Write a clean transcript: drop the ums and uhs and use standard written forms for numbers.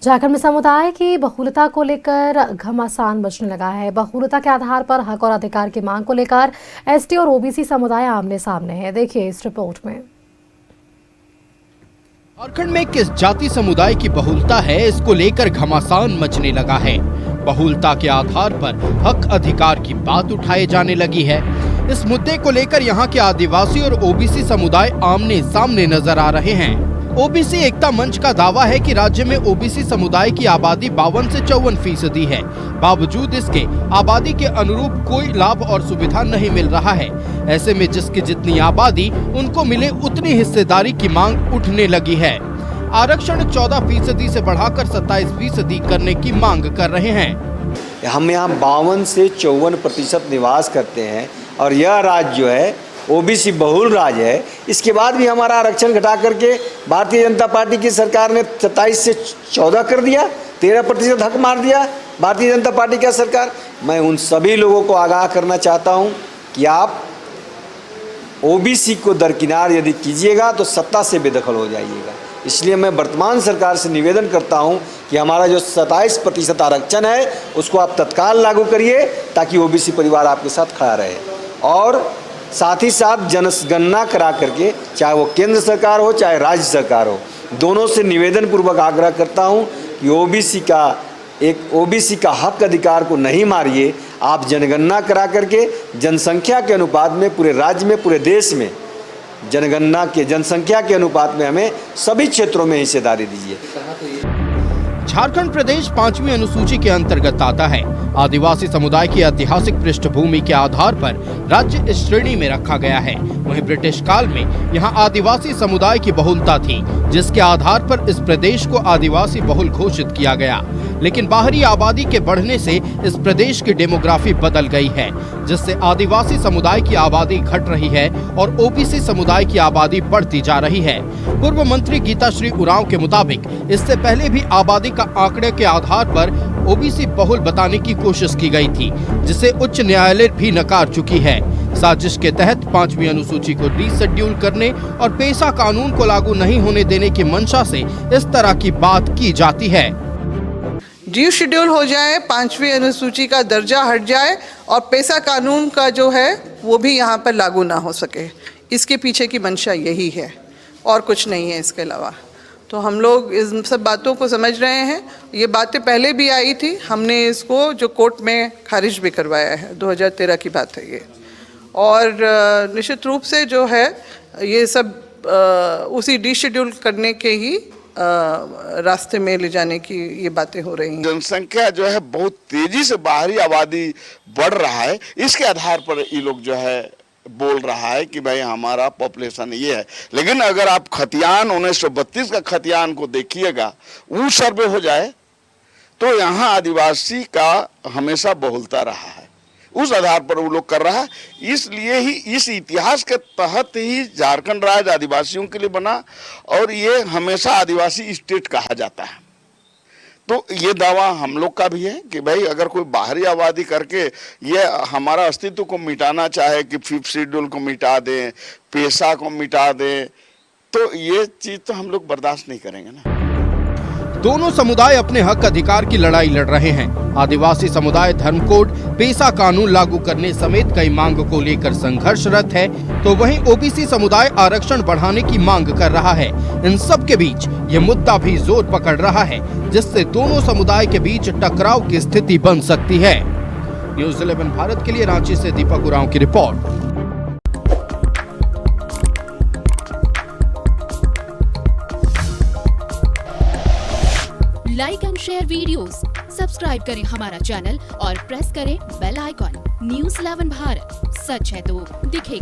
झारखंड में समुदाय की बहुलता को लेकर घमासान मचने लगा है। बहुलता के आधार पर हक और अधिकार की मांग को लेकर एसटी और ओबीसी समुदाय आमने सामने है। देखिए इस रिपोर्ट में। झारखंड में किस जाति समुदाय की बहुलता है, इसको लेकर घमासान मचने लगा है। बहुलता के आधार पर हक अधिकार की बात उठाए जाने लगी है। इस मुद्दे को लेकर यहाँ के आदिवासी और ओबीसी समुदाय आमने सामने नजर आ रहे हैं। ओबीसी एकता मंच का दावा है कि राज्य में ओबीसी समुदाय की आबादी 52 से 54% है। बावजूद इसके आबादी के अनुरूप कोई लाभ और सुविधा नहीं मिल रहा है। ऐसे में जिसकी जितनी आबादी उनको मिले उतनी हिस्सेदारी की मांग उठने लगी है। आरक्षण 14% से बढ़ाकर 27% करने की मांग कर रहे हैं। हम यहाँ 52 से 54% निवास करते हैं और यह राज्य जो है ओबीसी बहुल राज्य है। इसके बाद भी हमारा आरक्षण घटा करके भारतीय जनता पार्टी की सरकार ने 27 से 14 कर दिया, 13% हक मार दिया भारतीय जनता पार्टी की सरकार। मैं उन सभी लोगों को आगाह करना चाहता हूं कि आप ओबीसी को दरकिनार यदि कीजिएगा तो सत्ता से बेदखल हो जाइएगा। इसलिए मैं वर्तमान सरकार से निवेदन करता हूं कि हमारा जो 27% आरक्षण है उसको आप तत्काल लागू करिए ताकि ओबीसी परिवार आपके साथ खड़ा रहे। और साथ ही साथ जनगणना करा करके, चाहे वो केंद्र सरकार हो चाहे राज्य सरकार हो, दोनों से निवेदन पूर्वक आग्रह करता हूं कि ओबीसी का हक अधिकार को नहीं मारिए। आप जनगणना करा करके जनसंख्या के अनुपात में पूरे राज्य में, पूरे देश में जनसंख्या के अनुपात में हमें सभी क्षेत्रों में हिस्सेदारी दीजिए। झारखंड प्रदेश 5वीं अनुसूची के अंतर्गत आता है। आदिवासी समुदाय की ऐतिहासिक पृष्ठभूमि के आधार पर राज्य इस श्रेणी में रखा गया है। वहीं ब्रिटिश काल में यहाँ आदिवासी समुदाय की बहुलता थी, जिसके आधार पर इस प्रदेश को आदिवासी बहुल घोषित किया गया। लेकिन बाहरी आबादी के बढ़ने से इस प्रदेश की डेमोग्राफी बदल गई है, जिससे आदिवासी समुदाय की आबादी घट रही है और ओबीसी समुदाय की आबादी बढ़ती जा रही है। पूर्व मंत्री गीताश्री उरांव के मुताबिक इससे पहले भी आबादी का आंकड़े के आधार पर ओबीसी बहुल बताने की कोशिश की गई थी, जिसे उच्च न्यायालय भी नकार चुकी है। साजिश के तहत 5वीं अनुसूची को रीशेड्यूल करने और पेशा कानून को लागू नहीं होने देने की मंशा से इस तरह की बात की जाती है। रीशेड्यूल हो जाए, 5वीं अनुसूची का दर्जा हट जाए और पेशा कानून का जो है वो भी यहाँ पर लागू ना हो सके, इसके पीछे की मंशा यही है और कुछ नहीं है इसके अलावा। तो हम लोग इस सब बातों को समझ रहे हैं। ये बातें पहले भी आई थी, हमने इसको जो कोर्ट में खारिज भी करवाया है। 2013 की बात है ये। और निश्चित रूप से जो है ये सब उसी रीशेड्यूल करने के ही रास्ते में ले जाने की ये बातें हो रही हैं। जनसंख्या जो है बहुत तेजी से बाहरी आबादी बढ़ रहा है, इसके आधार पर ये लोग जो है बोल रहा है कि भाई हमारा पॉपुलेशन ये है। लेकिन अगर आप खतियान 1932 का खतियान को देखिएगा, वो सर्वे हो जाए तो यहाँ आदिवासी का हमेशा बहुलता रहा है, उस आधार पर वो लोग कर रहा है। इसलिए ही इस इतिहास के तहत ही झारखंड राज्य आदिवासियों के लिए बना और ये हमेशा आदिवासी स्टेट कहा जाता है। तो ये दावा हम लोग का भी है कि भाई अगर कोई बाहरी आबादी करके ये हमारा अस्तित्व को मिटाना चाहे कि 5th शेड्यूल को मिटा दें, पेशा को मिटा दें, तो ये चीज़ तो हम लोग बर्दाश्त नहीं करेंगे ना। दोनों समुदाय अपने हक अधिकार की लड़ाई लड़ रहे हैं। आदिवासी समुदाय धर्म कोड, पेशा कानून लागू करने समेत कई मांग को लेकर संघर्षरत है, तो वहीं ओबीसी समुदाय आरक्षण बढ़ाने की मांग कर रहा है। इन सब के बीच ये मुद्दा भी जोर पकड़ रहा है, जिससे दोनों समुदाय के बीच टकराव की स्थिति बन सकती है। न्यूज़ 11 भारत के लिए रांची से दीपक उरांव की report. Like and share videos, subscribe करें हमारा चैनल और प्रेस करें बेल आइकॉन। न्यूज़ 11 भारत, सच है तो दिखेगा।